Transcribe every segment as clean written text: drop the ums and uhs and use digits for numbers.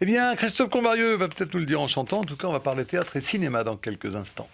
Eh bien, Christophe Combarieux va peut-être nous le dire en chantant. En tout cas, on va parler théâtre et cinéma dans quelques instants.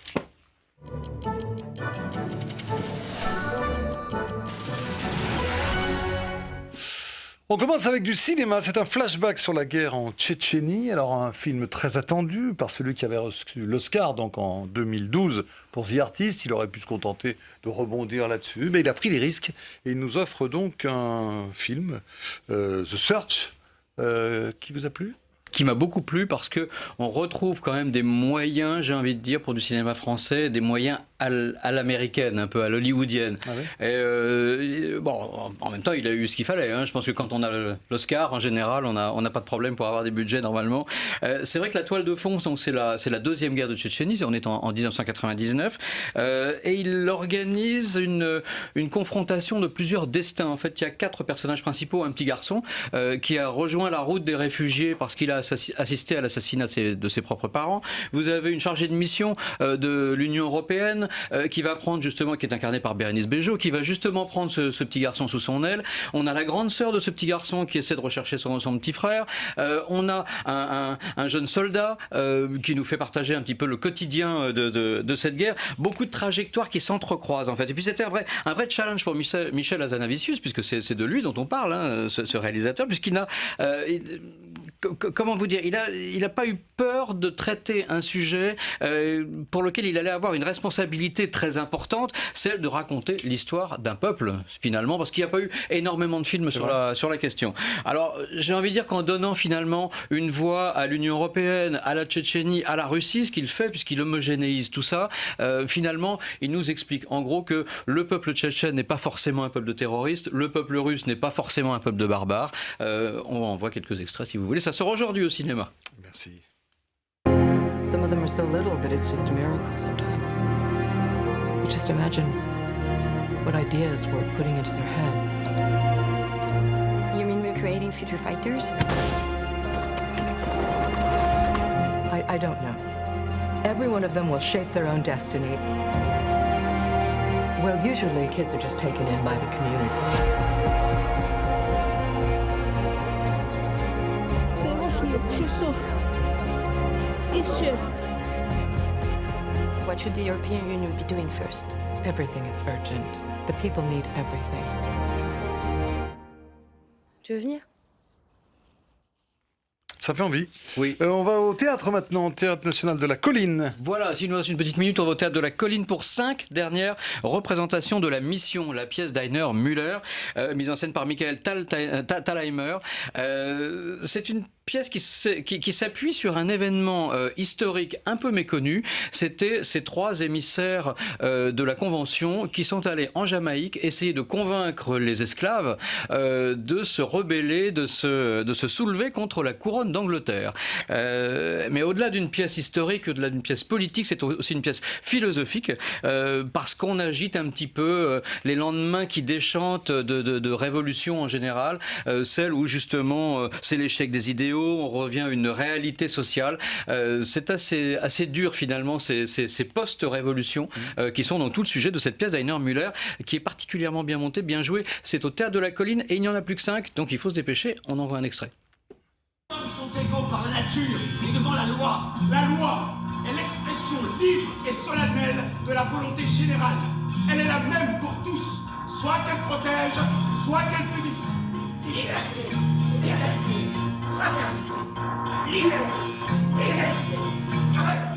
On commence avec du cinéma. C'est un flashback sur la guerre en Tchétchénie. Alors, un film très attendu par celui qui avait reçu l'Oscar donc en 2012 pour The Artist. Il aurait pu se contenter de rebondir là-dessus, mais il a pris des risques et il nous offre donc un film, The Search, qui vous a plu ? Qui m'a beaucoup plu parce que on retrouve quand même des moyens, j'ai envie de dire, pour du cinéma français, des moyens à l'américaine, un peu à l'hollywoodienne. Ah oui. Et bon, en même temps, il a eu ce qu'il fallait. Hein. Je pense que quand on a l'Oscar, en général, on n'a pas de problème pour avoir des budgets normalement. C'est vrai que la toile de fond, c'est la deuxième guerre de Tchétchénie. On est en 1999, et il organise une confrontation de plusieurs destins. En fait, il y a 4 personnages principaux. Un petit garçon qui a rejoint la route des réfugiés parce qu'il a assisté à l'assassinat de ses propres parents. Vous avez une chargée de mission de l'Union européenne qui va prendre justement, qui est incarnée par Bérénice Bejo, qui va justement prendre ce petit garçon sous son aile. On a la grande sœur de ce petit garçon qui essaie de rechercher son petit frère. On a un jeune soldat qui nous fait partager un petit peu le quotidien de cette guerre. Beaucoup de trajectoires qui s'entrecroisent en fait. Et puis c'était un vrai challenge pour Michel Hazanavicius, puisque c'est de lui dont on parle, hein, ce réalisateur, puisqu'il n'a comment vous dire, il a pas eu peur de traiter un sujet pour lequel il allait avoir une responsabilité très importante, celle de raconter l'histoire d'un peuple, finalement, parce qu'il n'y a pas eu énormément de films sur la question. Alors, j'ai envie de dire qu'en donnant finalement une voix à l'Union européenne, à la Tchétchénie, à la Russie, ce qu'il fait, puisqu'il homogénéise tout ça, finalement, il nous explique en gros que le peuple tchétchène n'est pas forcément un peuple de terroristes, le peuple russe n'est pas forcément un peuple de barbares. On en voit quelques extraits si vous voulez. Ça sort aujourd'hui au cinéma. Merci. Some of them are so little that it's just a miracle sometimes. You just imagine what ideas we're putting into their heads. You mean we're creating future fighters? I don't know. Every one of them will shape their own destiny. Well, usually kids are just taken in by the community. What should the European Union be doing first? Everything is urgent. The people need everything. Tu veux venir? Ça fait envie. Oui. On va au théâtre maintenant, Théâtre National de la Colline. Voilà, s'il nous reste une petite minute, on va au Théâtre de la Colline pour 5 dernières représentations de La Mission, la pièce d'Heiner Müller, mise en scène par Michael Thalheimer. C'est une pièce qui s'appuie sur un événement historique un peu méconnu. C'était ces 3 émissaires de la Convention qui sont allés en Jamaïque essayer de convaincre les esclaves de se rebeller, de se soulever contre la couronne d'Angleterre. Mais au-delà d'une pièce historique, au-delà d'une pièce politique, c'est aussi une pièce philosophique parce qu'on agite un petit peu les lendemains qui déchantent de révolution en général, celle où justement c'est l'échec des idéaux, on revient à une réalité sociale. C'est assez dur finalement ces post-révolutions qui sont dans tout le sujet de cette pièce d'Heiner Müller qui est particulièrement bien montée, bien jouée. C'est au Théâtre de la Colline et il n'y en a plus que 5, donc il faut se dépêcher. On envoie un extrait. Les hommes sont égaux par la nature et devant la loi. La loi est l'expression libre et solennelle de la volonté générale. Elle est la même pour tous, soit qu'elle protège, soit qu'elle punisse. Liberté, liberté, fraternité, liberté, liberté, fraternité.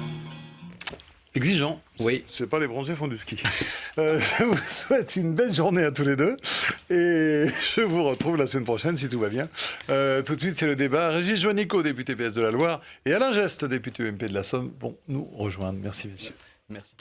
Exigeant. Oui. C'est pas les bronzés font du ski. Je vous souhaite une belle journée à tous les deux. Et je vous retrouve la semaine prochaine si tout va bien. Tout de suite, c'est le débat. Régis Juanico, député PS de la Loire, et Alain Geste, député UMP de la Somme, vont nous rejoindre. Merci, messieurs. Merci.